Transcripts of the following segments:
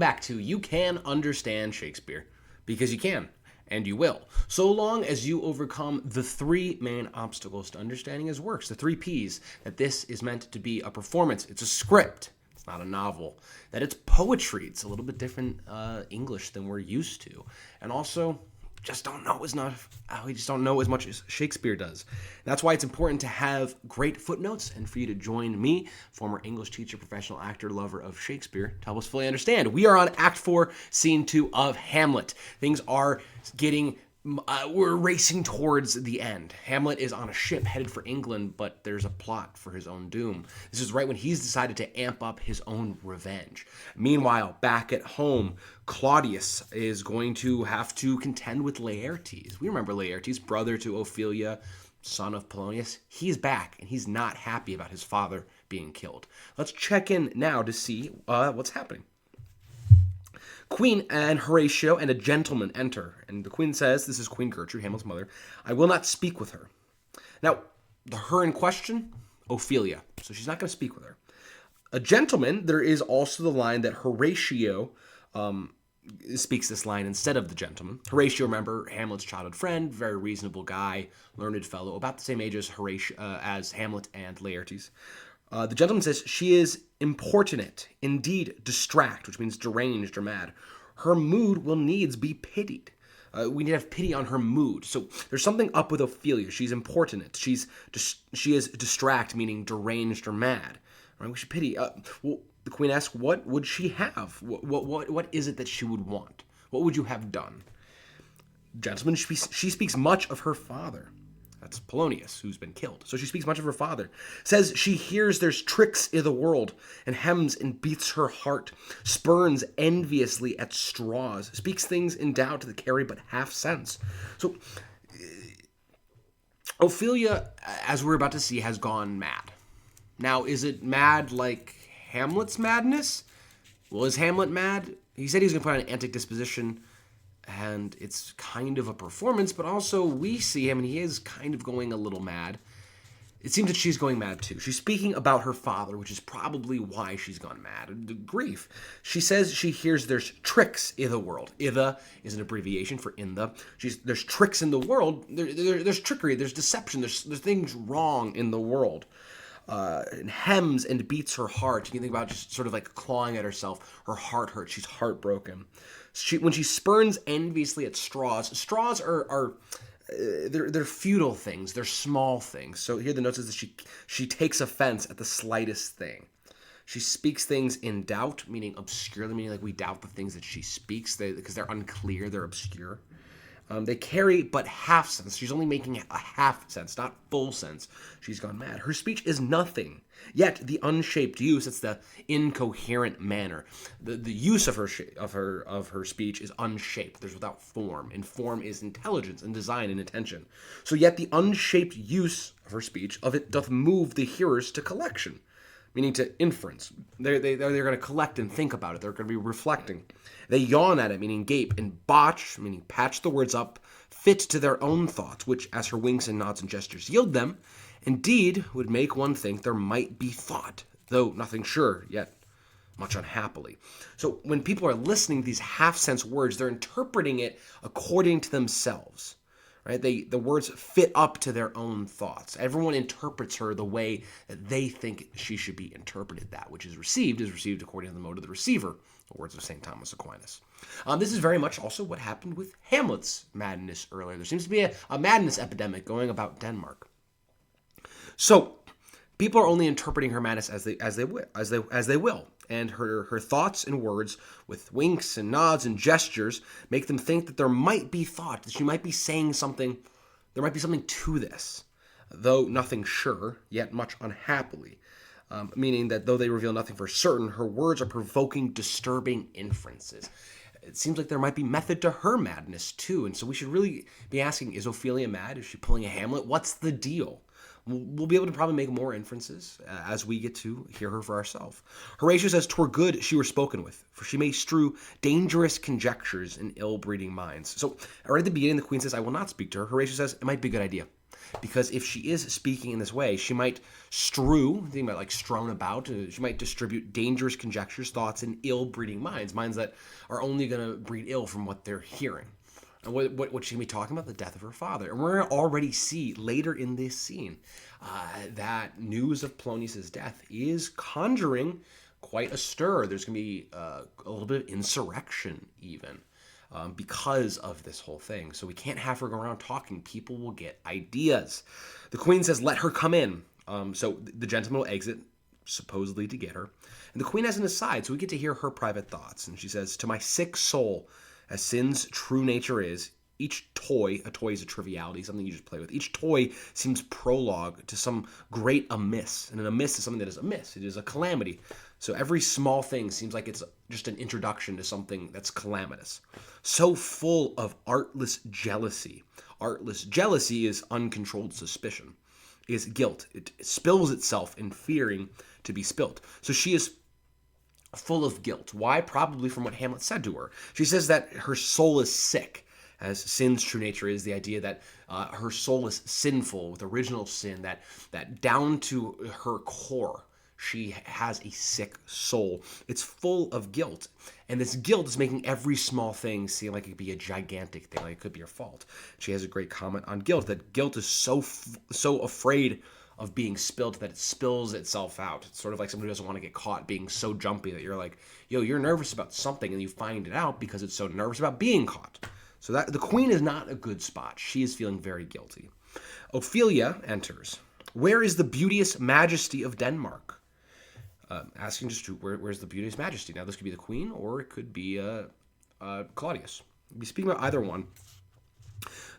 back to You Can Understand Shakespeare, because you can, and you will, so long as you overcome the three main obstacles to understanding his works, the three Ps, that this is meant to be a performance, it's a script, it's not a novel, that it's poetry, it's a little bit different English than we're used to, and also we just don't know as much as Shakespeare does. That's why it's important to have great footnotes and for you to join me, former English teacher, professional actor, lover of Shakespeare, to help us fully understand. We are on Act 4, Scene 2 of Hamlet. Things are getting we're racing towards the end. Hamlet is on a ship headed for England, but there's a plot for his own doom. This is right when he's decided to amp up his own revenge. Meanwhile, back at home, Claudius is going to have to contend with Laertes. We remember Laertes, brother to Ophelia, son of Polonius. He's back, and he's not happy about his father being killed. Let's check in now to see what's happening. Queen and Horatio and a gentleman enter, and the queen says, this is Queen Gertrude, Hamlet's mother, I will not speak with her. Now, the her in question, Ophelia, so she's not going to speak with her. A gentleman, there is also the line that Horatio speaks this line instead of the gentleman. Horatio, remember, Hamlet's childhood friend, very reasonable guy, learned fellow, about the same age as as Hamlet and Laertes. The gentleman says, she is importunate, indeed distract, which means deranged or mad. Her mood will needs be pitied. We need to have pity on her mood. So there's something up with Ophelia. She's importunate. She is distract, meaning deranged or mad. Right? We should pity. Well, the queen asks, what would she have? What is it that she would want? What would you have done? Gentlemen, she speaks much of her father. That's Polonius, who's been killed. So she speaks much of her father. Says she hears there's tricks i' the world, and hems and beats her heart, spurns enviously at straws, speaks things in doubt that carry but half sense. So Ophelia, as we're about to see, has gone mad. Now, is it mad like Hamlet's madness? Well, is Hamlet mad? He said he was going to put on an antic disposition, and it's kind of a performance, but also we see him, and he is kind of going a little mad. It seems that she's going mad too. She's speaking about her father, which is probably why she's gone mad. The grief. She says she hears there's tricks i' the world. I'the is an abbreviation for in the. There's tricks in the world. There's trickery. There's deception. There's things wrong in the world. And hems and beats her heart. You can think about just sort of like clawing at herself. Her heart hurts. She's heartbroken. When she spurns enviously at straws are they're futile things. They're small things. So here the note says that she takes offense at the slightest thing. She speaks things in doubt, meaning obscurely, meaning like we doubt the things that she speaks because they're unclear, they're obscure. They carry but half sense. She's only making a half sense, not full sense. She's gone mad. Her speech is nothing. Yet the unshaped use, it's the incoherent manner. The use of her speech is unshaped. There's without form, and form is intelligence and design and intention. So yet the unshaped use of her speech, of it doth move the hearers to collection, meaning to inference. They're going to collect and think about it. They're going to be reflecting. They yawn at it, meaning gape, and botch, meaning patch the words up, fit to their own thoughts, which, as her winks and nods and gestures yield them, indeed would make one think there might be thought, though nothing sure, yet much unhappily. So when people are listening to these half-sense words, they're interpreting it according to themselves. Right? The words fit up to their own thoughts. Everyone interprets her the way that they think she should be interpreted. That which is received according to the mode of the receiver, the words of St. Thomas Aquinas. This is very much also what happened with Hamlet's madness earlier. There seems to be a madness epidemic going about Denmark. So people are only interpreting her madness as they will. And her thoughts and words, with winks and nods and gestures, make them think that there might be thought, that she might be saying something, there might be something to this, though nothing sure, yet much unhappily. Meaning that though they reveal nothing for certain, her words are provoking disturbing inferences. It seems like there might be method to her madness too, and so we should really be asking, is Ophelia mad? Is she pulling a Hamlet? What's the deal? We'll be able to probably make more inferences as we get to hear her for ourselves. Horatio says, 'twere good she were spoken with, for she may strew dangerous conjectures in ill-breeding minds. So right at the beginning, the queen says, I will not speak to her. Horatio says, it might be a good idea. because if she is speaking in this way, she might think about like strewn about, she might distribute dangerous conjectures, thoughts, and ill-breeding minds that are only going to breed ill from what they're hearing. And what she can be talking about? The death of her father. And we're going to already see later in this scene that news of Polonius' death is conjuring quite a stir. There's going to be a little bit of insurrection even because of this whole thing. So we can't have her go around talking. People will get ideas. The queen says, let her come in. So the gentleman will exit, supposedly to get her. And the queen has an aside, so we get to hear her private thoughts. And she says, to my sick soul, as sin's true nature is, each toy, a toy is a triviality, something you just play with. Each toy seems prologue to some great amiss. And an amiss is something that is amiss. It is a calamity. So every small thing seems like it's just an introduction to something that's calamitous. So full of artless jealousy. Artless jealousy is uncontrolled suspicion, is guilt. It spills itself in fearing to be spilt. So she is full of guilt. Why? Probably from what Hamlet said to her. She says that her soul is sick, as sin's true nature is, the idea that her soul is sinful with original sin, that down to her core, she has a sick soul. It's full of guilt. And this guilt is making every small thing seem like it could be a gigantic thing, like it could be her fault. She has a great comment on guilt, that guilt is so afraid of being spilled that it spills itself out. It's sort of like somebody who doesn't want to get caught being so jumpy that you're like, yo, you're nervous about something, and you find it out because it's so nervous about being caught. So that the queen is not a good spot. She is feeling very guilty. Ophelia enters. Where is the beauteous majesty of Denmark? Asking just where's the beauteous majesty? Now this could be the queen, or it could be Claudius. We'll be speaking about either one.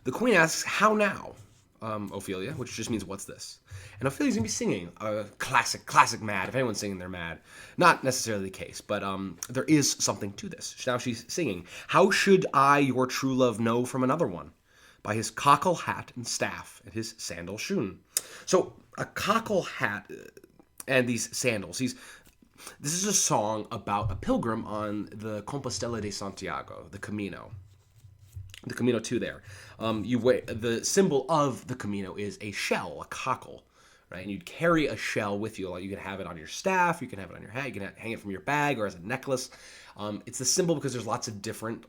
The queen asks, how now? Ophelia, which just means what's this? And Ophelia's gonna be singing classic mad. If anyone's singing, they're mad. Not necessarily the case, but there is something to this. Now she's singing, how should I your true love know from another one? By his cockle hat and staff and his sandal shoon. So a cockle hat and these sandals. This is a song about a pilgrim on the Compostela de Santiago, the Camino. The Camino to there. The symbol of the Camino is a shell, a cockle, right? And you'd carry a shell with you. Like you can have it on your staff, you can have it on your hat, you can hang it from your bag or as a necklace. It's the symbol because there's lots of different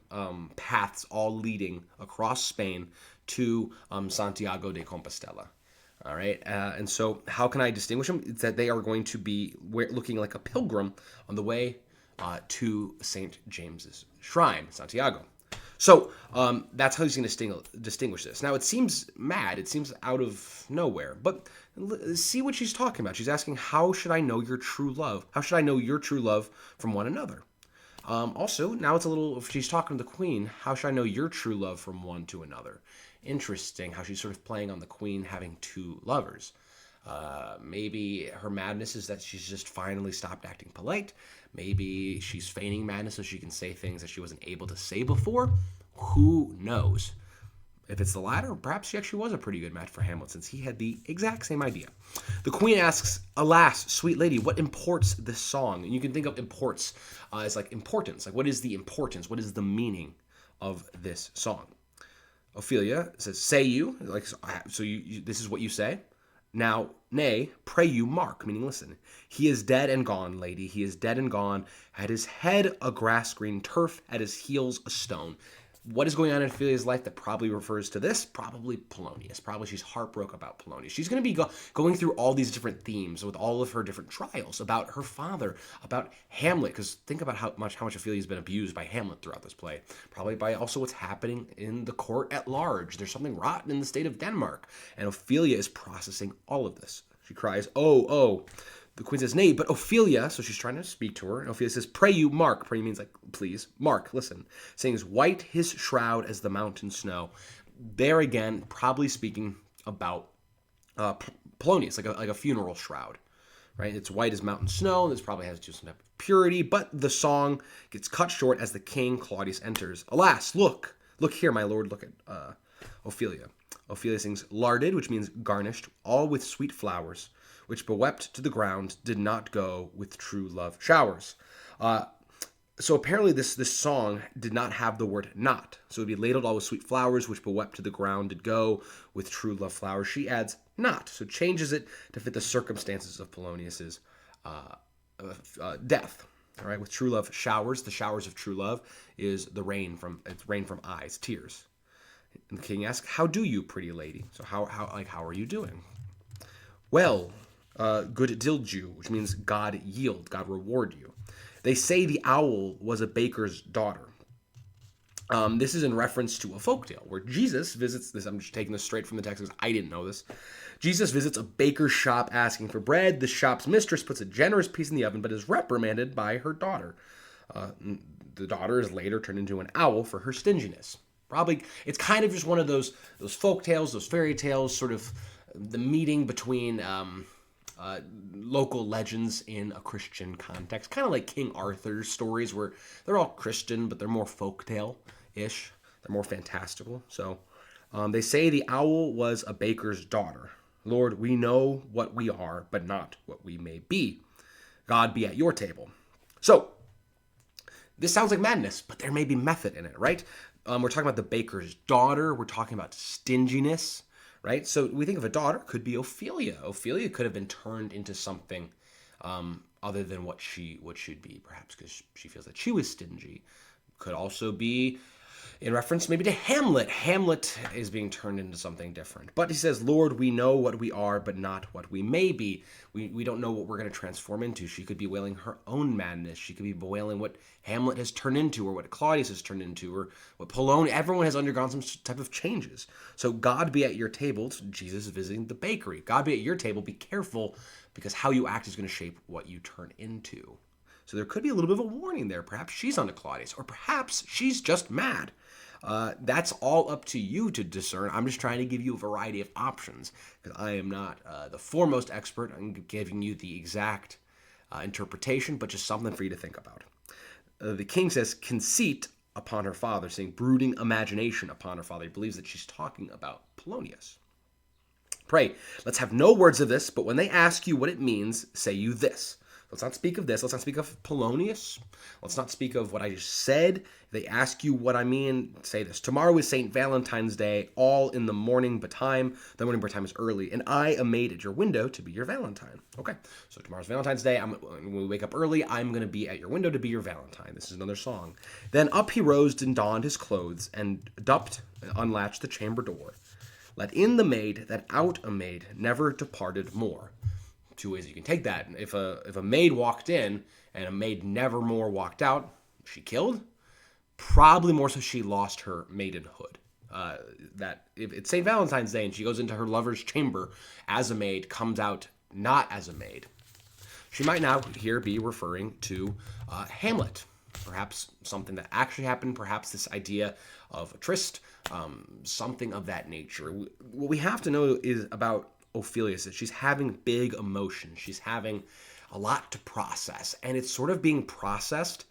paths all leading across Spain to Santiago de Compostela. All right, and so how can I distinguish them? It's that they are going to be looking like a pilgrim on the way to St. James's Shrine, Santiago. So that's how he's going to distinguish this. Now, it seems mad. It seems out of nowhere. But see what she's talking about. She's asking, how should I know your true love? How should I know your true love from one another? Also, now it's a little, if she's talking to the queen, how should I know your true love from one to another? Interesting how she's sort of playing on the queen having two lovers. Maybe her madness is that she's just finally stopped acting polite. Maybe she's feigning madness so she can say things that she wasn't able to say before. Who knows? If it's the latter, perhaps she actually was a pretty good match for Hamlet since he had the exact same idea. The queen asks, alas, sweet lady, what imports this song? And you can think of imports as like importance. Like what is the importance? What is the meaning of this song? Ophelia says, say you, like so you this is what you say. Now, nay, pray you mark, meaning listen. He is dead and gone, lady. He is dead and gone. At his head a grass green turf, at his heels a stone. What is going on in Ophelia's life that probably refers to this? Probably Polonius. Probably she's heartbroken about Polonius. She's going to be going through all these different themes with all of her different trials about her father, about Hamlet. Because think about how much Ophelia's been abused by Hamlet throughout this play. Probably by also what's happening in the court at large. There's something rotten in the state of Denmark. And Ophelia is processing all of this. She cries, oh, oh. The queen says, nay, but Ophelia, so she's trying to speak to her, and Ophelia says, pray you, mark. Pray means like, please, mark, listen. Saying, white his shroud as the mountain snow. There again, probably speaking about Polonius, like a funeral shroud, right? It's white as mountain snow. This probably has just some type of purity, but the song gets cut short as the king, Claudius, enters. Alas, look here, my lord, look at Ophelia. Ophelia sings, larded, which means garnished, all with sweet flowers, which bewept to the ground, did not go with true love showers. So apparently this song did not have the word not. So it'd be ladled all with sweet flowers, which bewept to the ground did go with true love flowers. She adds not, so changes it to fit the circumstances of Polonius's death. All right, with true love showers, the showers of true love is the rain from eyes, tears. And the king asks, "How do you, pretty lady?" So how are you doing? Well, good dild you, which means God yield, God reward you. They say the owl was a baker's daughter. This is in reference to a folktale where Jesus visits this. I'm just taking this straight from the text because I didn't know this. Jesus visits a baker's shop asking for bread. The shop's mistress puts a generous piece in the oven, but is reprimanded by her daughter. The daughter is later turned into an owl for her stinginess. Probably, it's kind of just one of those folk tales, those fairy tales, sort of the meeting between local legends in a Christian context, kind of like King Arthur's stories, where they're all Christian, but they're more folktale-ish. They're more fantastical. So they say the owl was a baker's daughter. Lord, we know what we are, but not what we may be. God be at your table. So this sounds like madness, but there may be method in it, right? We're talking about the baker's daughter. We're talking about stinginess, right? So we think of a daughter, could be Ophelia. Ophelia could have been turned into something other than what she should be, perhaps because she feels that she was stingy. Could also be in reference maybe to Hamlet. Hamlet is being turned into something different. But he says, Lord, we know what we are, but not what we may be. We don't know what we're going to transform into. She could be wailing her own madness. She could be bewailing what Hamlet has turned into, or what Claudius has turned into, or what Polonius. Everyone has undergone some type of changes. So God be at your table. Jesus is visiting the bakery. God be at your table. Be careful, because how you act is going to shape what you turn into. So there could be a little bit of a warning there. Perhaps she's on to Claudius, or perhaps she's just mad. That's all up to you to discern. I'm just trying to give you a variety of options, because I am not the foremost expert. I'm giving you the exact interpretation, but just something for you to think about. The king says, conceit upon her father, saying brooding imagination upon her father. He believes that she's talking about Polonius. Pray, let's have no words of this, but when they ask you what it means, say you this. Let's not speak of this. Let's not speak of Polonius. Let's not speak of what I just said. If they ask you what I mean, say this. Tomorrow is St. Valentine's Day, all in the morning betime. The morning betime is early, and I am made at your window to be your Valentine. Okay, so tomorrow's Valentine's Day. When we wake up early, I'm going to be at your window to be your Valentine. This is another song. Then up he rose and donned his clothes, and dupped and unlatched the chamber door. Let in the maid that out a maid never departed more. Two ways you can take that. If a maid walked in and a maid never more walked out, she killed? Probably more so she lost her maidenhood. That if it's St. Valentine's Day and she goes into her lover's chamber as a maid, comes out not as a maid, she might now here be referring to Hamlet. Perhaps something that actually happened, perhaps this idea of a tryst, something of that nature. What we have to know is about Ophelia is that she's having big emotions. She's having a lot to process, and it's sort of being processed,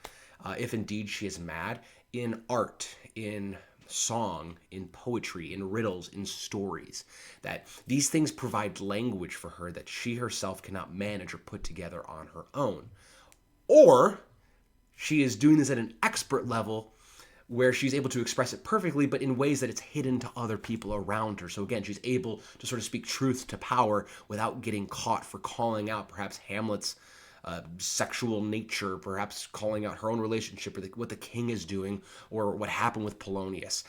if indeed she is mad, in art, in song, in poetry, in riddles, in stories. That these things provide language for her that she herself cannot manage or put together on her own. Or she is doing this at an expert level where she's able to express it perfectly, but in ways that it's hidden to other people around her. So again, she's able to sort of speak truth to power without getting caught for calling out perhaps Hamlet's sexual nature, perhaps calling out her own relationship with what the king is doing, or what happened with Polonius.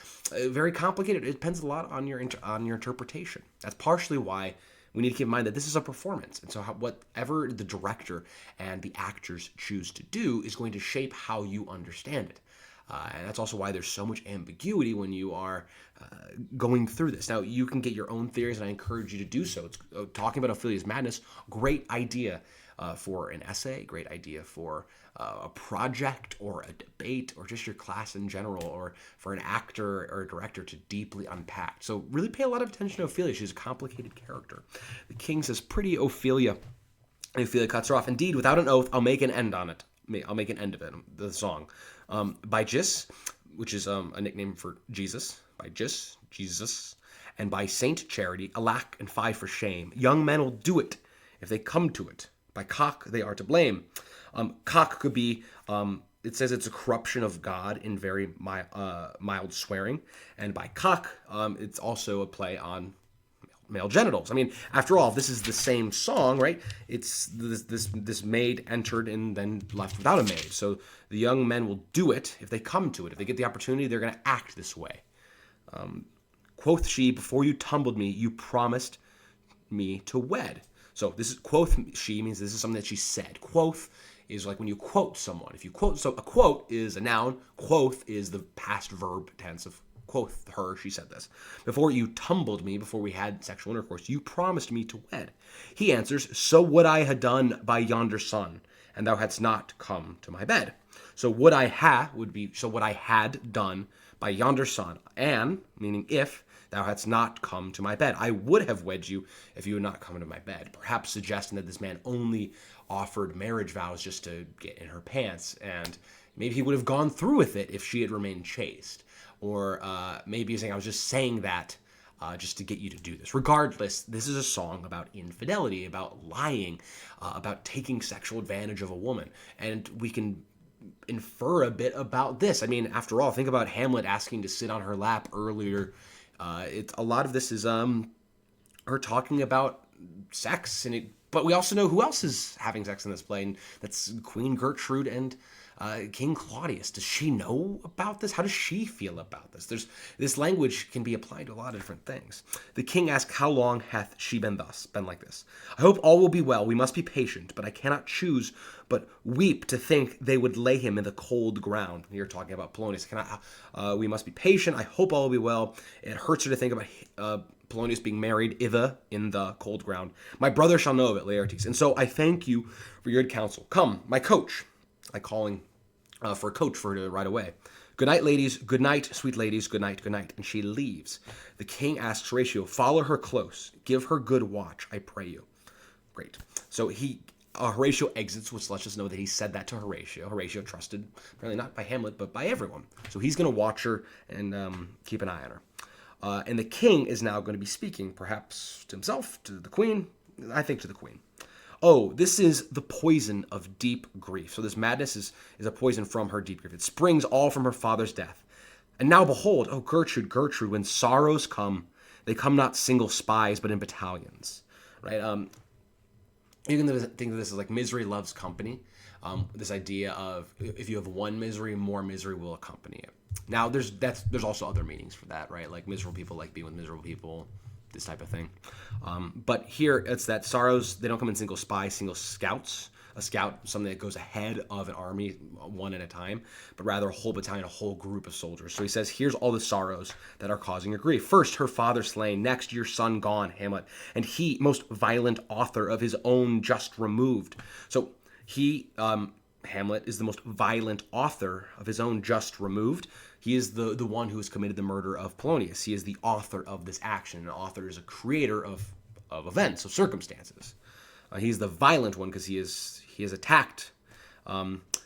Very complicated. It depends a lot on your interpretation. That's partially why we need to keep in mind that this is a performance. And so whatever the director and the actors choose to do is going to shape how you understand it. And that's also why there's so much ambiguity when you are going through this. Now, you can get your own theories, and I encourage you to do so. It's, talking about Ophelia's madness, great idea for an essay, great idea for a project or a debate, or just your class in general, or for an actor or a director to deeply unpack. So really pay a lot of attention to Ophelia. She's a complicated character. The king says, pretty Ophelia. And Ophelia cuts her off. Indeed, without an oath, I'll make an end on it. I'll make an end of it, the song. By Gis, which is a nickname for Jesus, by Gis, Jesus, and by Saint Charity, alack and fie for shame. Young men will do it if they come to it. By cock they are to blame. Cock could be it says it's a corruption of God in very mild swearing. And by cock, it's also a play on male genitals. I mean, after all, this is the same song, right? It's this maid entered and then left without a maid. So the young men will do it if they come to it. If they get the opportunity, they're going to act this way. Quoth she, before you tumbled me, you promised me to wed. So this is quoth she means this is something that she said. Quoth is like when you quote someone. If you quote, so a quote is a noun. Quoth is the past verb tense of quoth her, she said this. Before you tumbled me, before we had sexual intercourse, you promised me to wed. He answers, so would I had done by yonder sun, and thou hadst not come to my bed. So would I would be, so what I had done by yonder sun, and, meaning if, thou hadst not come to my bed. I would have wed you if you had not come to my bed. Perhaps suggesting that this man only offered marriage vows just to get in her pants, and maybe he would have gone through with it if she had remained chaste. Or maybe he's saying, I was just saying that just to get you to do this. Regardless, this is a song about infidelity, about lying, about taking sexual advantage of a woman. And we can infer a bit about this. I mean, after all, think about Hamlet asking to sit on her lap earlier. A lot of this is her talking about sex, but we also know who else is having sex in this play, and that's Queen Gertrude and King Claudius. Does she know about this? How does she feel about this? This language can be applied to a lot of different things. The king asked, how long hath she been like this? I hope all will be well. We must be patient, but I cannot choose but weep to think they would lay him in the cold ground. You're talking about Polonius. We must be patient. I hope all will be well. It hurts her to think about Polonius being married in the cold ground. My brother shall know of it, Laertes. And so I thank you for your good counsel. Come, my coach. Like calling for a coach for her to ride away. Good night, ladies. Good night, sweet ladies. Good night, good night. And she leaves. The king asks Horatio, follow her close. Give her good watch, I pray you. Great. So Horatio exits, which lets us know that he said that to Horatio. Horatio trusted, apparently not by Hamlet, but by everyone. So he's going to watch her and keep an eye on her. And the king is now going to be speaking, perhaps to himself, to the queen, I think to the queen. Oh, this is the poison of deep grief. So this madness is a poison from her deep grief. It springs all from her father's death. And now behold, oh Gertrude, Gertrude, when sorrows come, they come not single spies, but in battalions. Right? You can think of this as like misery loves company. This idea of if you have one misery, more misery will accompany it. Now, there's also other meanings for that, right? Like miserable people like being with miserable people, this type of thing. But here, it's that sorrows, they don't come in single spies, single scouts. A scout, something that goes ahead of an army, one at a time, but rather a whole battalion, a whole group of soldiers. So he says, here's all the sorrows that are causing her grief. First, her father slain. Next, your son gone, Hamlet. And he, most violent author of his own just removed. So he, Hamlet, is the most violent author of his own just removed. He is the one who has committed the murder of Polonius. He is the author of this action. An author is a creator of events, of circumstances. He's the violent one because he is attacked.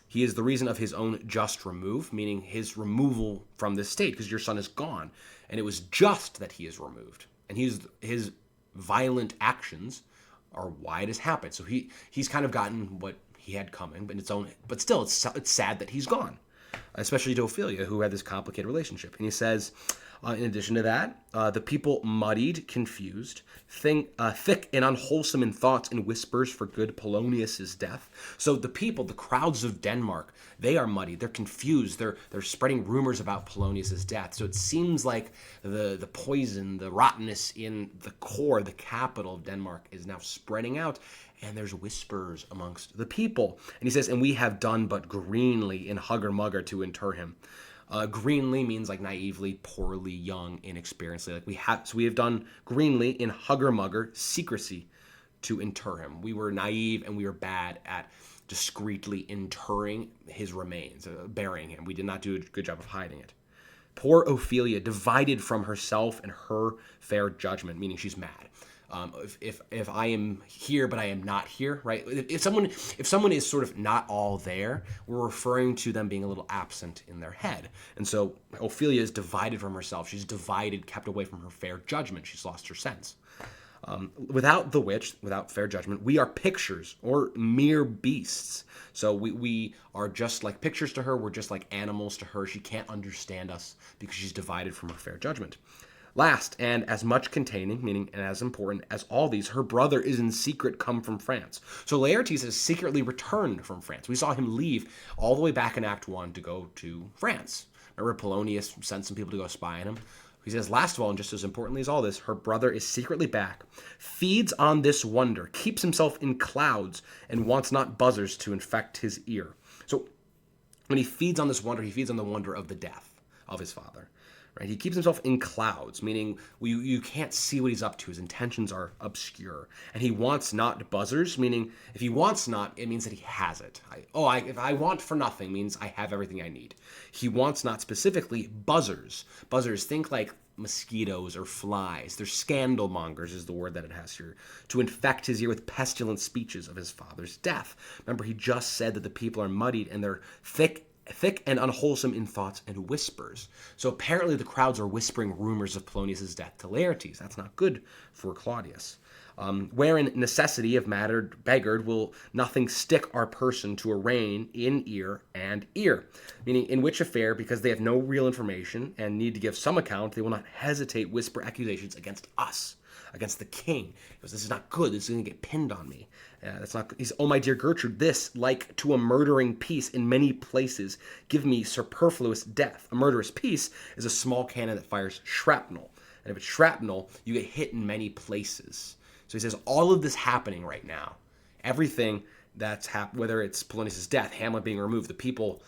He is the reason of his own just remove, meaning his removal from this state, because your son is gone. And it was just that he is removed. And his violent actions are why it has happened. So he's kind of gotten what he had coming, but still it's sad that he's gone, especially to Ophelia, who had this complicated relationship. And he says, in addition to that, the people muddied, confused, thick and unwholesome in thoughts and whispers for good Polonius's death. So the people, the crowds of Denmark, they are muddied. They're confused. They're spreading rumors about Polonius's death. So it seems like the poison, the rottenness in the core, the capital of Denmark, is now spreading out. And there's whispers amongst the people. And he says, and we have done but greenly in hugger-mugger to inter him. Greenly means like naively, poorly, young, inexperiencedly. Like we have done greenly in hugger-mugger, secrecy, to inter him. We were naive and we were bad at discreetly interring his remains, burying him. We did not do a good job of hiding it. Poor Ophelia, divided from herself and her fair judgment, meaning she's mad. If I am here but I am not here, right? If someone is sort of not all there, we're referring to them being a little absent in their head. And so Ophelia is divided from herself. She's divided, kept away from her fair judgment. She's lost her sense. Without the witch, without fair judgment, we are pictures or mere beasts. So we are just like pictures to her. We're just like animals to her. She can't understand us because she's divided from her fair judgment. Last, and as much containing, meaning and as important as all these, her brother is in secret come from France. So Laertes has secretly returned from France. We saw him leave all the way back in Act 1 to go to France. Remember Polonius sent some people to go spy on him? He says, last of all, and just as importantly as all this, her brother is secretly back, feeds on this wonder, keeps himself in clouds, and wants not buzzers to infect his ear. So when he feeds on this wonder, he feeds on the wonder of the death of his father. Right? He keeps himself in clouds, meaning you can't see what he's up to. His intentions are obscure. And he wants not buzzers, meaning if he wants not, it means that he has it. If I want for nothing means I have everything I need. He wants not specifically buzzers. Buzzers, think like mosquitoes or flies. They're scandal mongers is the word that it has here. To infect his ear with pestilent speeches of his father's death. Remember, he just said that the people are muddied and they're thick and unwholesome in thoughts and whispers. So apparently the crowds are whispering rumors of Polonius' death to Laertes. That's not good for Claudius. Wherein necessity of matter beggared will nothing stick our person to arraign in ear and ear. Meaning in which affair, because they have no real information and need to give some account, they will not hesitate whisper accusations against us, against the king. Because this is not good. This is going to get pinned on me. That's not good. He's, oh, my dear Gertrude, this, like to a murdering piece in many places, give me superfluous death. A murderous piece is a small cannon that fires shrapnel. And if it's shrapnel, you get hit in many places. So he says all of this happening right now, everything that's happened, whether it's Polonius' death, Hamlet being removed, the people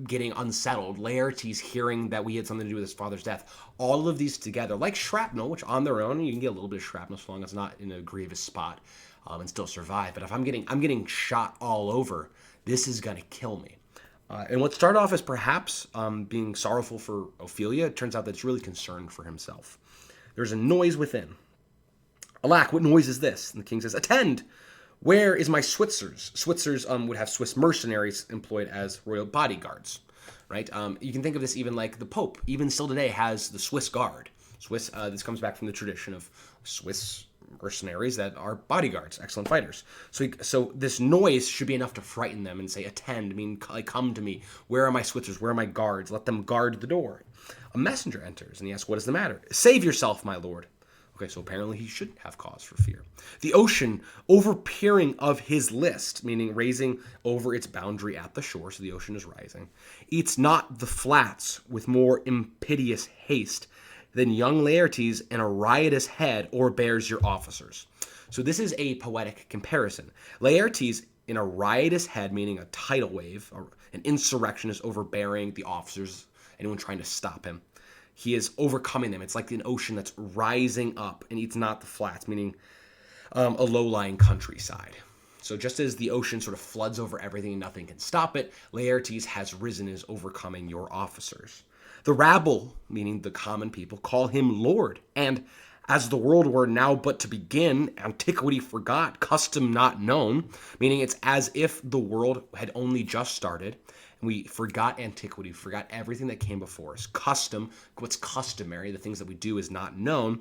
getting unsettled, Laertes hearing that we had something to do with his father's death, all of these together, like shrapnel, which on their own, you can get a little bit of shrapnel so long as it's not in a grievous spot and still survive. But if I'm getting shot all over, this is going to kill me. And what started off as perhaps being sorrowful for Ophelia, it turns out that it's really concerned for himself. There's a noise within. Alack, what noise is this? And the king says, attend! Where is my Switzers? Switzers would have Swiss mercenaries employed as royal bodyguards, right? You can think of this even like the Pope, even still today, has the Swiss Guard. This comes back from the tradition of Swiss mercenaries that are bodyguards, excellent fighters. So this noise should be enough to frighten them and say, attend, come to me. Where are my Switzers? Where are my guards? Let them guard the door. A messenger enters and he asks, what is the matter? Save yourself, my lord. Okay, so apparently he shouldn't have cause for fear. The ocean, overpeering of his list, meaning raising over its boundary at the shore, so the ocean is rising, eats not the flats with more impetuous haste than young Laertes in a riotous head o'erbears your officers. So this is a poetic comparison. Laertes in a riotous head, meaning a tidal wave, an insurrectionist overbearing the officers, anyone trying to stop him. He is overcoming them. It's like an ocean that's rising up and eats not the flats, meaning a low-lying countryside. So just as the ocean sort of floods over everything and nothing can stop it, Laertes has risen and is overcoming your officers. The rabble, meaning the common people, call him Lord. And as the world were now but to begin, antiquity forgot, custom not known, meaning it's as if the world had only just started. We forgot antiquity, forgot everything that came before us. Custom, what's customary, the things that we do is not known.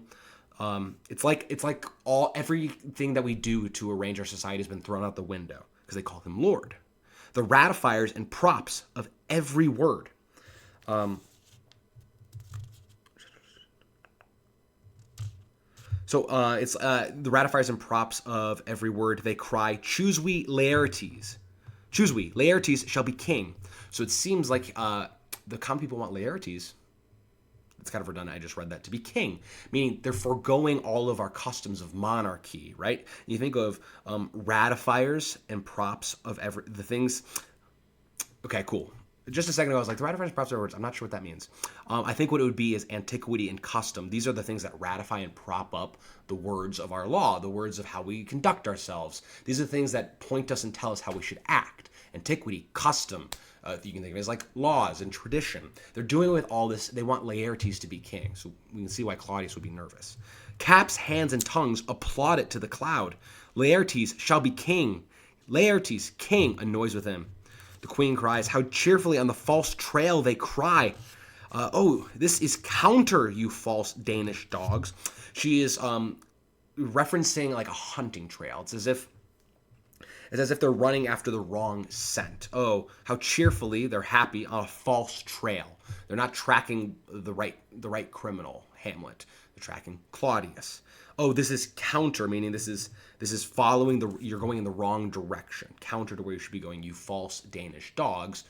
It's like everything that we do to arrange our society has been thrown out the window because they call him Lord. The ratifiers and props of every word. It's the ratifiers and props of every word. They cry, choose we Laertes. Choose we, Laertes shall be king. So it seems like the common people want Laertes. It's kind of redundant. I just read that to be king, meaning they're foregoing all of our customs of monarchy, right? You think of ratifiers and props of the things. Okay, cool. Just a second ago, I was like, the ratifiers and props of words. I'm not sure what that means. I think what it would be is antiquity and custom. These are the things that ratify and prop up the words of our law, the words of how we conduct ourselves. These are the things that point us and tell us how we should act. Antiquity, custom, you can think of it as like laws and tradition. They're doing with all this. They want Laertes to be king. So we can see why Claudius would be nervous. Caps, hands, and tongues applaud it to the cloud. Laertes shall be king. Laertes, king, a noise with him. The queen cries, how cheerfully on the false trail they cry. Oh, this is counter, you false Danish dogs. She is referencing like a hunting trail. It's as if they're running after the wrong scent. Oh, how cheerfully they're happy on a false trail. They're not tracking the right criminal, Hamlet. They're tracking Claudius. Oh, this is counter, meaning this is following you're going in the wrong direction. Counter to where you should be going, you false Danish dogs.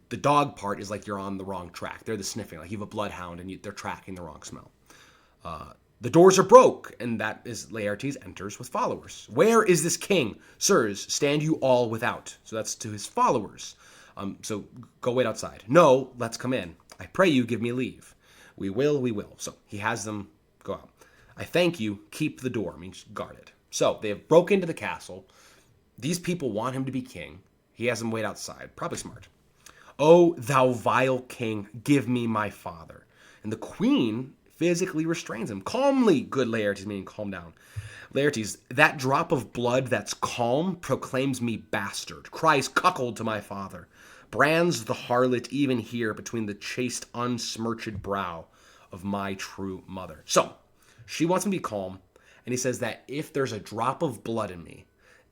The dog part is like you're on the wrong track. They're the sniffing, like you have a bloodhound and they're tracking the wrong smell. The doors are broke, and that is Laertes enters with followers. Where is this king? Sirs, stand you all without. So that's to his followers. So go wait outside. No, let's come in. I pray you give me leave. We will. So he has them go out. I thank you, keep the door, means guard it. So they have broke into the castle. These people want him to be king. He has them wait outside. Probably smart. Oh, thou vile king, give me my father. And the queen physically restrains him. Calmly, good Laertes, meaning calm down. Laertes, that drop of blood that's calm proclaims me bastard, cries cuckold to my father, brands the harlot even here between the chaste unsmirched brow of my true mother. So, she wants him to be calm, and he says that if there's a drop of blood in me,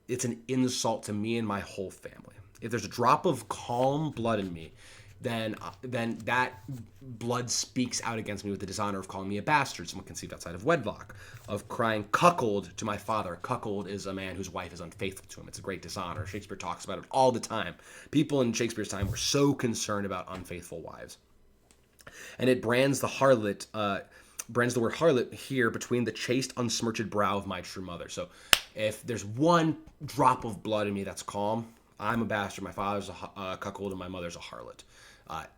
it's an insult to me and my whole family. If there's a drop of calm blood in me, then that blood speaks out against me with the dishonor of calling me a bastard, someone conceived outside of wedlock, of crying cuckold to my father. Cuckold is a man whose wife is unfaithful to him. It's a great dishonor. Shakespeare talks about it all the time. People in Shakespeare's time were so concerned about unfaithful wives. And it brands the harlot, brands the word harlot here between the chaste, unsmirched brow of my true mother. So if there's one drop of blood in me that's calm, I'm a bastard, my father's a cuckold, and my mother's a harlot.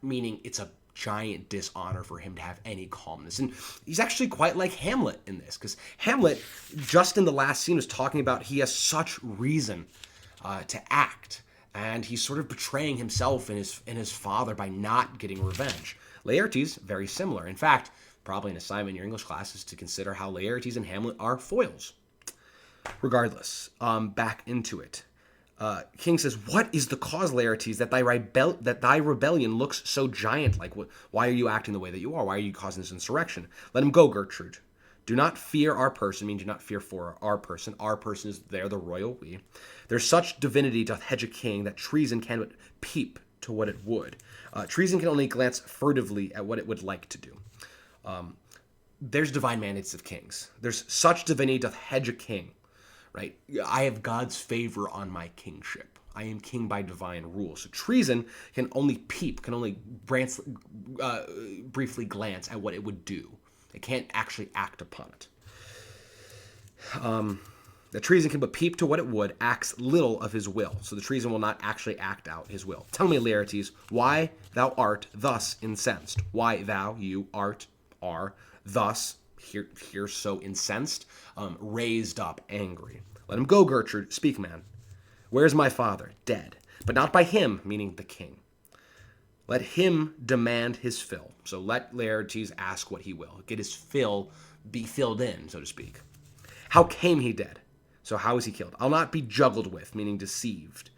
Meaning it's a giant dishonor for him to have any calmness. And he's actually quite like Hamlet in this, because Hamlet, just in the last scene, was talking about he has such reason to act, and he's sort of betraying himself and his father by not getting revenge. Laertes, very similar. In fact, probably an assignment in your English class is to consider how Laertes and Hamlet are foils. Regardless, back into it. King says, what is the cause, Laertes, that thy rebellion looks so giant-like? Why are you acting the way that you are? Why are you causing this insurrection? Let him go, Gertrude. Do not fear our person, meaning do not fear for our person. Our person is there, the royal we. There's such divinity doth hedge a king that treason can but peep to what it would. Treason can only glance furtively at what it would like to do. There's divine mandates of kings. There's such divinity doth hedge a king. Right? I have God's favor on my kingship. I am king by divine rule. So treason can only peep, can only briefly glance at what it would do. It can't actually act upon it. The treason can but peep to what it would, acts little of his will. So the treason will not actually act out his will. Tell me, Laertes, why thou art thus incensed? Why thou, you, are thus here so incensed, raised up, angry. Let him go, Gertrude. Speak, man. Where's my father? Dead. But not by him, meaning the king. Let him demand his fill. So let Laertes ask what he will. Get his fill, be filled in, so to speak. How came he dead? So how was he killed? I'll not be juggled with, meaning deceived.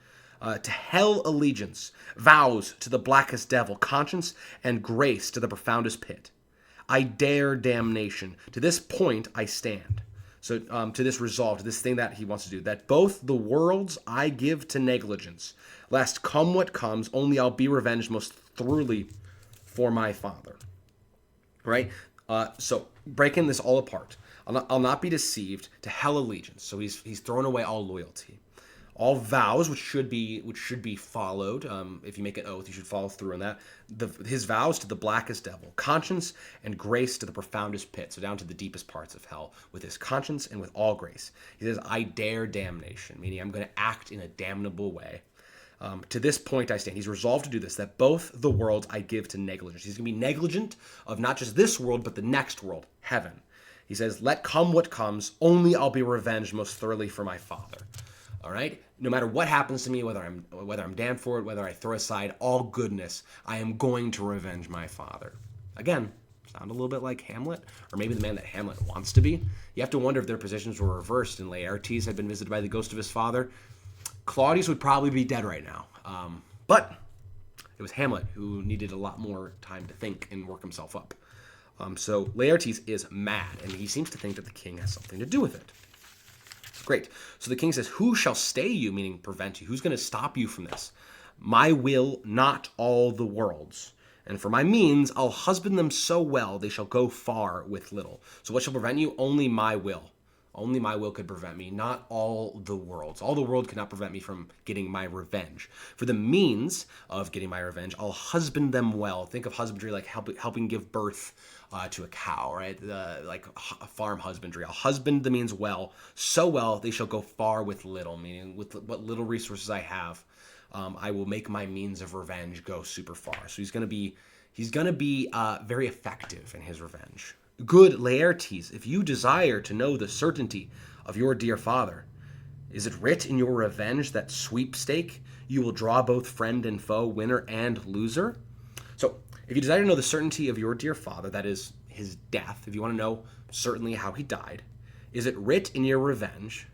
To hell allegiance, vows to the blackest devil, conscience and grace to the profoundest pit. I dare damnation. To this point I stand. So to this resolve, to this thing that he wants to do, that both the worlds I give to negligence, lest come what comes, only I'll be revenged most thoroughly for my father. Right? So breaking this all apart. I'll not be deceived, to hell allegiance. So he's thrown away all loyalty. All vows, which should be followed. If you make an oath, you should follow through on that. His vows to the blackest devil, conscience and grace to the profoundest pit, so down to the deepest parts of hell, with his conscience and with all grace. He says, I dare damnation, meaning I'm going to act in a damnable way. To this point I stand. He's resolved to do this, that both the worlds I give to negligence. He's going to be negligent of not just this world, but the next world, heaven. He says, let come what comes, only I'll be revenged most thoroughly for my father. All right? No matter what happens to me, whether I'm damned for it, whether I throw aside all goodness, I am going to revenge my father. Again, sound a little bit like Hamlet, or maybe the man that Hamlet wants to be. You have to wonder if their positions were reversed and Laertes had been visited by the ghost of his father. Claudius would probably be dead right now. But it was Hamlet who needed a lot more time to think and work himself up. So Laertes is mad, and he seems to think that the king has something to do with it. Great. So the king says, who shall stay you, meaning prevent you? Who's going to stop you from this? My will, not all the world's. And for my means, I'll husband them so well, they shall go far with little. So what shall prevent you? Only my will. Only my will could prevent me, not all the world's. All the world could not prevent me from getting my revenge. For the means of getting my revenge, I'll husband them well. Think of husbandry like helping give birth to a cow, right? Like farm husbandry. I'll husband the means well, so well they shall go far with little, meaning with what little resources I have, I will make my means of revenge go super far. So he's gonna be very effective in his revenge. Good Laertes, if you desire to know the certainty of your dear father, is it writ in your revenge that sweepstake you will draw both friend and foe, winner and loser? So, if you desire to know the certainty of your dear father, that is his death, if you want to know certainly how he died, is it writ in your revenge?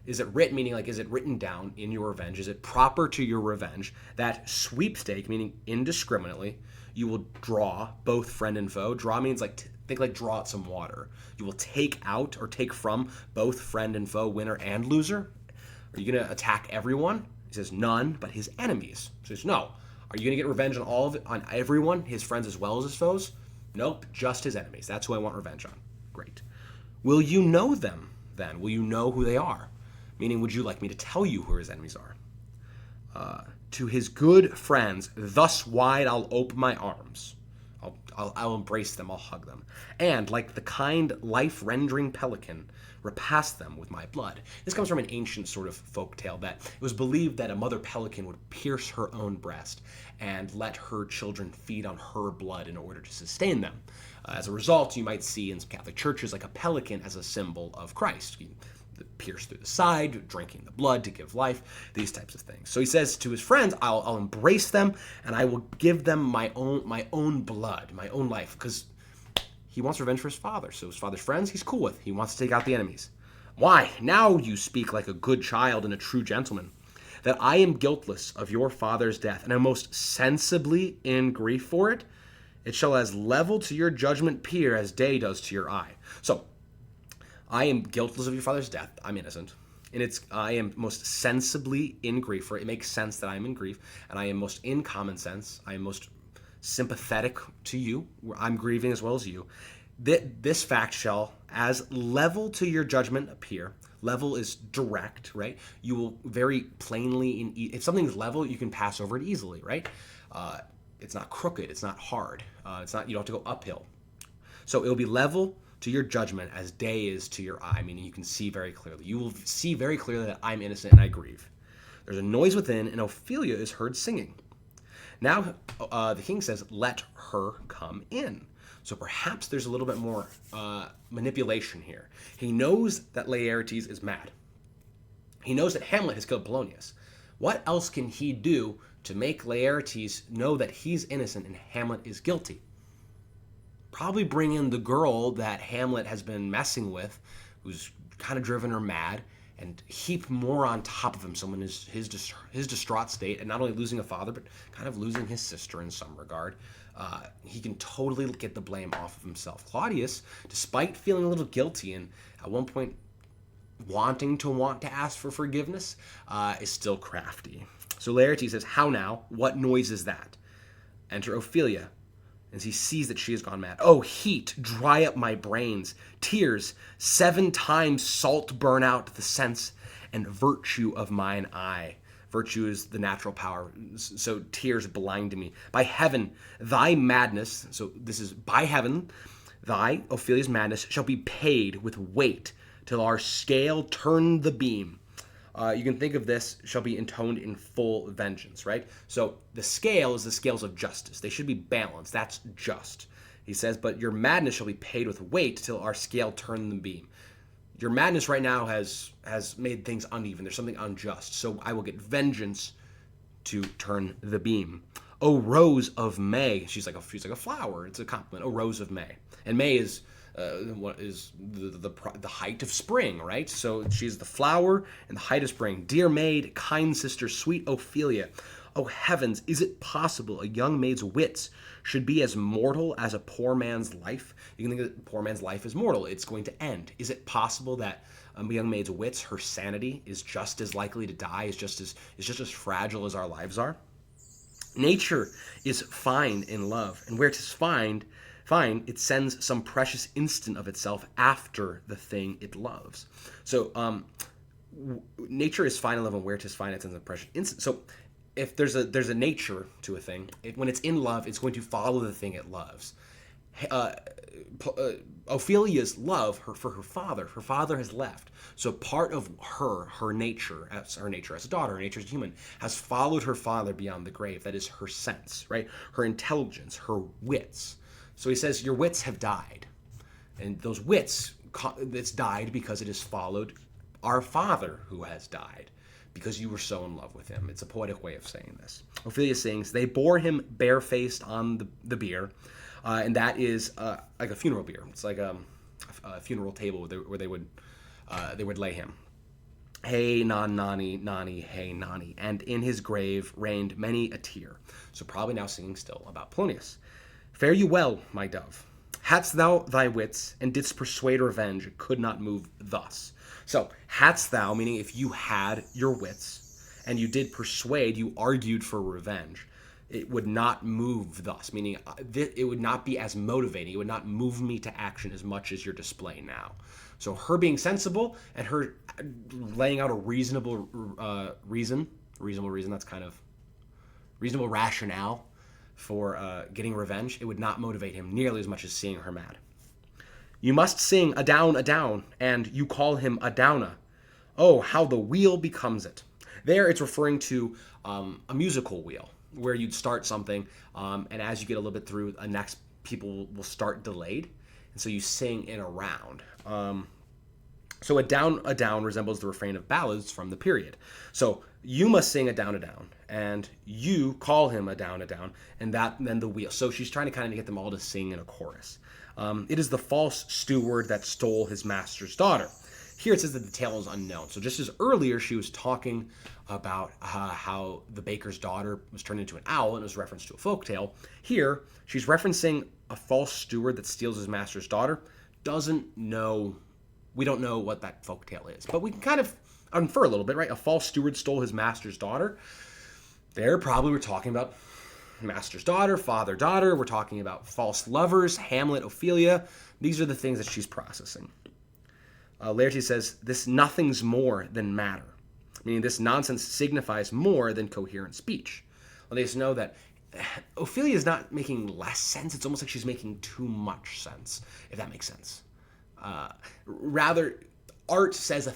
Is it writ, meaning like, is it written down in your revenge? Is it proper to your revenge that sweepstake, meaning indiscriminately, you will draw both friend and foe? Draw means like, think like draw out some water. You will take out or take from both friend and foe, winner and loser. Are you going to attack everyone? He says none, but his enemies. He says no. Are you going to get revenge on all of it, on everyone, his friends as well as his foes? Nope, just his enemies. That's who I want revenge on. Great. Will you know them then? Will you know who they are? Meaning, would you like me to tell you who his enemies are? To his good friends, thus wide I'll ope my arms. I'll embrace them, I'll hug them. And like the kind life-rendering pelican, repass them with my blood. This comes from an ancient sort of folk tale that it was believed that a mother pelican would pierce her own breast and let her children feed on her blood in order to sustain them. As a result, you might see in some Catholic churches like a pelican as a symbol of Christ. Pierced through the side, drinking the blood to give life, these types of things. So he says to his friends, I'll embrace them and I will give them my own blood, my own life, because he wants revenge for his father. So his father's friends, he's cool with. He wants to take out the enemies. Why, now you speak like a good child and a true gentleman, that I am guiltless of your father's death, and am most sensibly in grief for it. It shall as level to your judgment peer as day does to your eye. So, I am guiltless of your father's death. I'm innocent. And I am most sensibly in grief for it. It makes sense that I am in grief. And I am most in common sense. I am most sympathetic to you. I'm grieving as well as you. This fact shall, as level to your judgment appear. Level is direct, right? You will very plainly, if something's level, you can pass over it easily, right? It's not crooked. It's not hard. You don't have to go uphill. So it will be level to your judgment as day is to your eye, meaning you can see very clearly. You will see very clearly that I'm innocent and I grieve. There's a noise within, and Ophelia is heard singing. Now the king says, let her come in. So perhaps there's a little bit more manipulation here. He knows that Laertes is mad. He knows that Hamlet has killed Polonius. What else can he do to make Laertes know that he's innocent and Hamlet is guilty? Probably bring in the girl that Hamlet has been messing with, who's kind of driven her mad, and heap more on top of him. Someone in his distraught state, and not only losing a father, but kind of losing his sister in some regard. He can totally get the blame off of himself. Claudius, despite feeling a little guilty and at one point wanting to ask for forgiveness, is still crafty. So Laertes says, how now? What noise is that? Enter Ophelia. As he sees that she has gone mad. Oh, heat, dry up my brains. Tears, 7 times salt burn out the sense and virtue of mine eye. Virtue is the natural power, so tears blind me. By heaven, thy madness, so this is by heaven, thy, Ophelia's madness, shall be paid with weight till our scale turn the beam. You can think of this shall be intoned in full vengeance, right? So the scale is the scales of justice. They should be balanced. That's just. He says, but your madness shall be paid with weight till our scale turn the beam. Your madness right now has made things uneven. There's something unjust. So I will get vengeance to turn the beam. Oh, rose of May. She's like a flower. It's a compliment. Oh, rose of May. And May is what is the height of spring, right? So she's the flower and the height of spring. Dear maid, kind sister, sweet Ophelia, Oh heavens, is it possible a young maid's wits should be as mortal as a poor man's life? You can think that a poor man's life is mortal. It's going to end. Is it possible that a young maid's wits, her sanity, is just as likely to die, is just as fragile as our lives are? Nature is fine in love, and where 'tis fine, it sends some precious instant of itself after the thing it loves. So, nature is fine in love, and where 'tis fine, it sends a precious instant. So, if there's a nature to a thing, when it's in love, it's going to follow the thing it loves. Ophelia's love for her father has left. So part of her nature as a daughter, her nature as a human, has followed her father beyond the grave. That is her sense, right? Her intelligence, her wits. So he says, your wits have died. And those wits, it's died because it has followed our father who has died, because you were so in love with him. It's a poetic way of saying this. Ophelia sings, they bore him barefaced on the bier, and that is like a funeral bier. It's like a funeral table where they would lay him. Hey, nani, hey, nani. And in his grave reigned many a tear. So probably now singing still about Polonius. Fare you well, my dove. Hadst thou thy wits, and didst persuade revenge, it could not move thus. So, hadst thou, meaning if you had your wits, and you did persuade, you argued for revenge, it would not move thus, meaning it would not be as motivating, it would not move me to action as much as you're displaying now. So her being sensible and her laying out a reasonable reason, that's kind of reasonable rationale for getting revenge, it would not motivate him nearly as much as seeing her mad. You must sing a down, and you call him a downa. Oh, how the wheel becomes it. There it's referring to a musical wheel, where you'd start something, and as you get a little bit through, next people will start delayed, and so you sing in a round. So a down resembles the refrain of ballads from the period. So you must sing a down, and you call him a down, and then the wheel. So she's trying to kind of get them all to sing in a chorus. It is the false steward that stole his master's daughter. Here it says that the tale is unknown. So just as earlier she was talking about how the baker's daughter was turned into an owl, and it was reference to a folktale. Here she's referencing a false steward that steals his master's daughter. We don't know what that folktale is, but we can kind of infer a little bit, right? A false steward stole his master's daughter. There probably we're talking about master's daughter, father, daughter. We're talking about false lovers, Hamlet, Ophelia. These are the things that she's processing. Laertes says, this nothing's more than matter, meaning this nonsense signifies more than coherent speech. Well, they just know that Ophelia is not making less sense. It's almost like she's making too much sense, if that makes sense. Rather, art says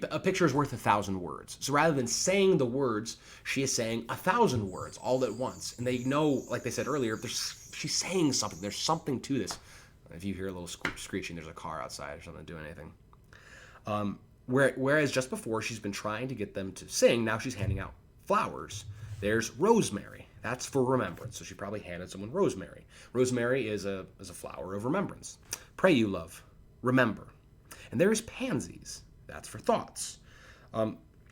a picture is worth 1,000 words. So rather than saying the words, she is saying 1,000 words all at once. And they know, like they said earlier, she's saying something. There's something to this. If you hear a little screeching, there's a car outside or something doing anything. Whereas just before she's been trying to get them to sing, now she's handing out flowers. There's rosemary. That's for remembrance. So she probably handed someone rosemary. Rosemary is a flower of remembrance. Pray you, love, remember. And there's pansies. That's for thoughts.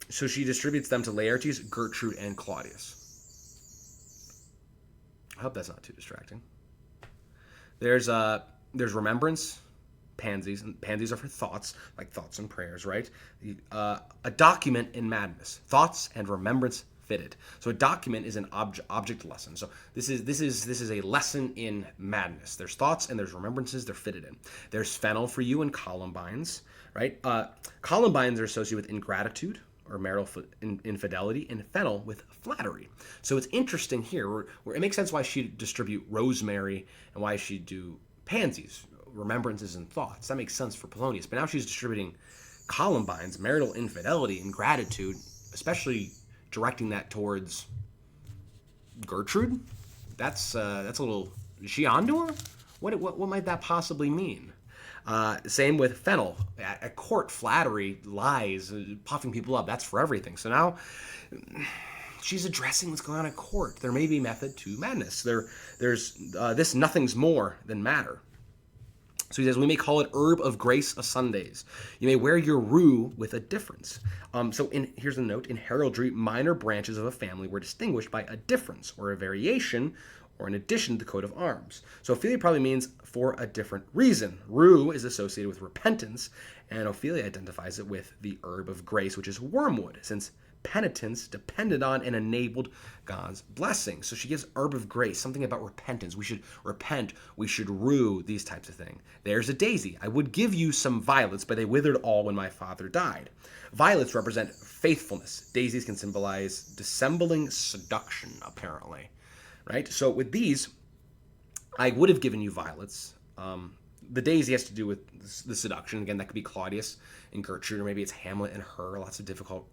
So she distributes them to Laertes, Gertrude, and Claudius. I hope that's not too distracting. There's remembrance, pansies, and pansies are for thoughts, like thoughts and prayers, right? A document in madness, thoughts and remembrance fitted. So a document is an object lesson. So this is a lesson in madness. There's thoughts and there's remembrances. They're fitted in. There's fennel for you and columbines, right? Columbines are associated with ingratitude or marital infidelity, and fennel with flattery. So it's interesting here where it makes sense why she'd distribute rosemary and why she'd do pansies, remembrances and thoughts. That makes sense for Polonius. But now she's distributing columbines, marital infidelity, ingratitude, especially directing that towards Gertrude. That's a little. Is she onto her? What might that possibly mean? Same with fennel. At court, flattery, lies, puffing people up. That's for everything. So now she's addressing what's going on at court. There may be method to madness. There's this nothing's more than matter. So he says, we may call it herb of grace a Sundays. You may wear your rue with a difference. Here's a note. In heraldry, minor branches of a family were distinguished by a difference or a variation or an addition to the coat of arms. So Ophelia probably means for a different reason. Rue is associated with repentance, and Ophelia identifies it with the herb of grace, which is wormwood, since penitence depended on and enabled God's blessing. So she gives herb of grace, something about repentance. We should repent, we should rue, these types of things. There's a daisy. I would give you some violets, but they withered all when my father died. Violets represent faithfulness. Daisies can symbolize dissembling seduction, apparently. Right? So with these, I would have given you violets. The daisy has to do with the seduction. Again, that could be Claudius and Gertrude, or maybe it's Hamlet and her. Lots of difficult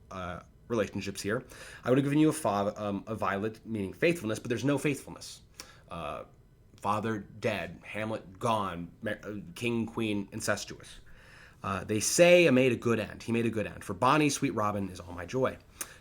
relationships here. I would have given you a violet, meaning faithfulness, but there's no faithfulness. Father dead, Hamlet gone, king, queen, incestuous. They say I made a good end. He made a good end. For bonny, sweet Robin is all my joy.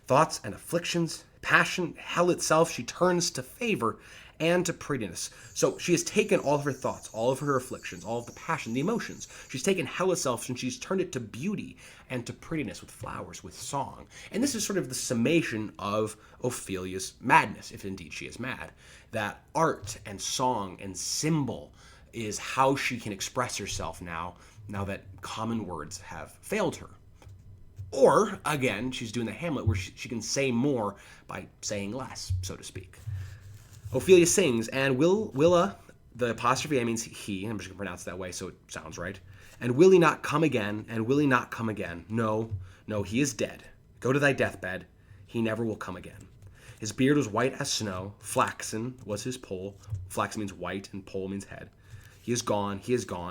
Thoughts and afflictions, passion, hell itself, she turns to favor and to prettiness. So she has taken all of her thoughts, all of her afflictions, all of the passion, the emotions. She's taken hell itself and she's turned it to beauty and to prettiness with flowers, with song. And this is sort of the summation of Ophelia's madness, if indeed she is mad. That art and song and symbol is how she can express herself now that common words have failed her. Or, again, she's doing the Hamlet where she can say more by saying less, so to speak. Ophelia sings, and Willa, the apostrophe A means he, I'm just going to pronounce it that way so it sounds right. And will he not come again, and will he not come again? No, he is dead. Go to thy deathbed, he never will come again. His beard was white as snow, flaxen was his poll. Flaxen means white, and poll means head. He is gone,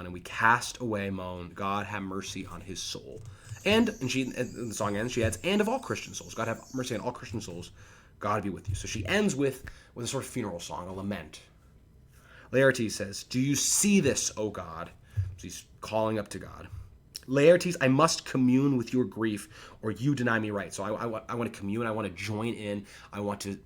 and we cast away moan, God have mercy on his soul. And the song ends, she adds, and of all Christian souls. God have mercy on all Christian souls. God be with you. So she ends with a sort of funeral song, a lament. Laertes says, do you see this, O God? So he's calling up to God. Laertes, I must commune with your grief, or you deny me right. So I want to commune, I want to join in, I want to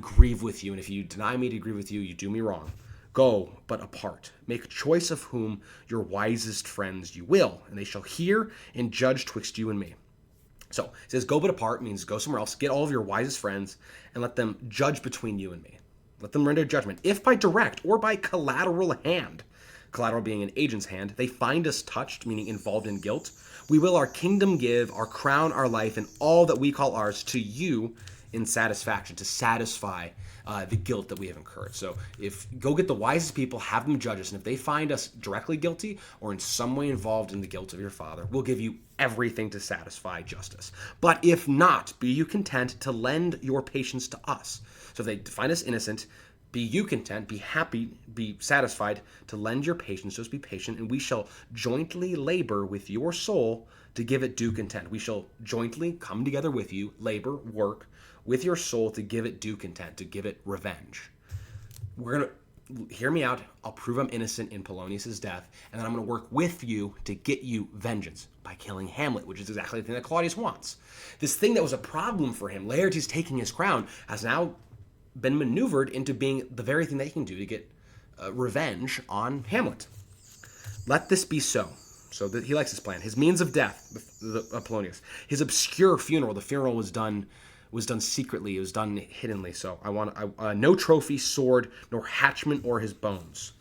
grieve with you, and if you deny me to grieve with you, you do me wrong. Go, but apart. Make choice of whom your wisest friends you will, and they shall hear and judge twixt you and me. So it says go but apart means go somewhere else, get all of your wisest friends, and let them judge between you and me. Let them render judgment, if by direct or by collateral hand, collateral being an agent's hand, they find us touched, meaning involved in guilt. We will our kingdom give, our crown, our life, and all that we call ours to you in satisfaction, to satisfy the guilt that we have incurred. So if go get the wisest people, have them judge us, and if they find us directly guilty or in some way involved in the guilt of your father, we'll give you everything to satisfy justice. But if not, be you content to lend your patience to us. So if they find us innocent, be you content, be happy, be satisfied to lend your patience, just be patient, and we shall jointly labor with your soul to give it due content. We shall jointly come together with you, labor, work, with your soul to give it due content, to give it revenge. We're going to, hear me out, I'll prove I'm innocent in Polonius' death, and then I'm going to work with you to get you vengeance by killing Hamlet, which is exactly the thing that Claudius wants. This thing that was a problem for him, Laertes taking his crown, has now been maneuvered into being the very thing that he can do to get revenge on Hamlet. Let this be so. So that he likes this plan. His means of death, Polonius. His obscure funeral. The funeral was done secretly. It was done hiddenly. So I want no trophy, sword, nor hatchment or his bones.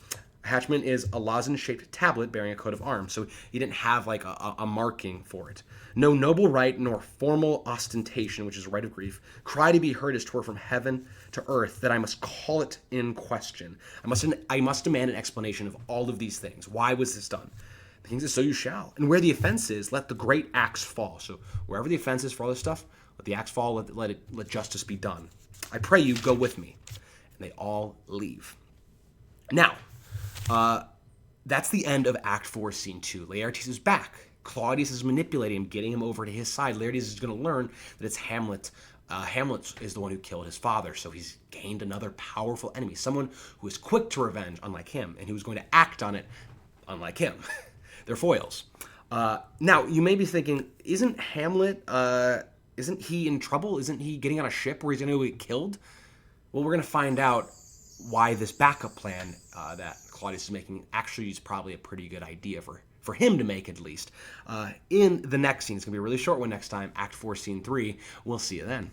A hatchment is a lozenge-shaped tablet bearing a coat of arms. So he didn't have like a marking for it. No noble right nor formal ostentation, which is a right of grief. Cry to be heard as 'twere from heaven to earth, that I must call it in question. I must demand an explanation of all of these things. Why was this done? The king says, so you shall. And where the offense is, let the great axe fall. So wherever the offense is for all this stuff, let the axe fall, let justice be done. I pray you, go with me. And they all leave. Now, that's the end of Act 4, Scene 2. Laertes is back. Claudius is manipulating him, getting him over to his side. Laertes is going to learn that it's Hamlet. Hamlet is the one who killed his father, so he's gained another powerful enemy, someone who is quick to revenge, unlike him, and who's going to act on it, unlike him. They're foils. Now, you may be thinking, isn't Hamlet, isn't he in trouble? Isn't he getting on a ship where he's going to get killed? Well, we're going to find out why this backup plan that Claudius is making actually is probably a pretty good idea for him to make, at least. In the next scene, it's going to be a really short one next time, Act 4, Scene 3. We'll see you then.